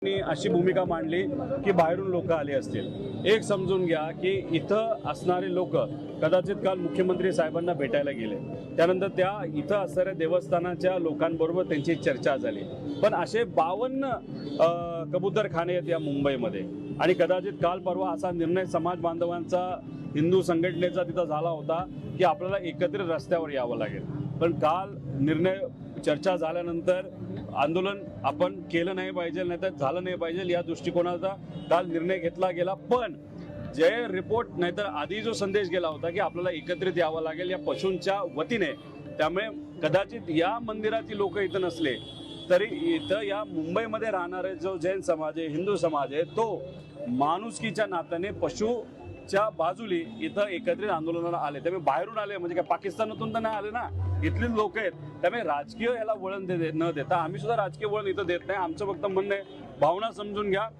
अशी भूमिका मांडली की बाहेरून लोक आले असतील। एक समजून घ्या की इथं असणारे लोक कदाचित काल मुख्यमंत्री साहेबांना भेटायला गेले, त्यानंतर त्या इथं असणाऱ्या देवस्थानाच्या लोकांबरोबर त्यांची चर्चा झाली। पण असे 52 कबूतरखाने आहेत या मुंबईमध्ये आणि कदाचित काल परवा असा निर्णय समाज बांधवांचा हिंदू संघटनेचा तिथं झाला होता की आपल्याला एकत्रित रस्त्यावर यावं लागेल। पण काल निर्णय चर्चा झाल्यानंतर आंदोलन आपण केलं नाही पाहिजे, नाही तर झालं नाही पाहिजे या दृष्टिकोनाचा काल निर्णय घेतला गेला। पण जे रिपोर्ट नाहीतर आधी जो संदेश गेला होता की आपल्याला एकत्रित यावं लागेल या पशूंच्या वतीने, त्यामुळे कदाचित या मंदिराची लोक इथं नसले तरी इथं या मुंबईमध्ये राहणारे जो जैन समाज आहे, हिंदू समाज आहे, तो माणुसकीच्या नात्याने पशुच्या बाजूली इथं एकत्रित आंदोलनाला आले। त्यामुळे बाहेरून आले म्हणजे काय पाकिस्तानातून तर नाही आले ना, इथलीच लोक आहेत। त्यामुळे राजकीय याला वळण न देता आम्ही सुद्धा राजकीय वळण इथं देत नाही। आमचं फक्त म्हणणं आहे, भावना समजून घ्या।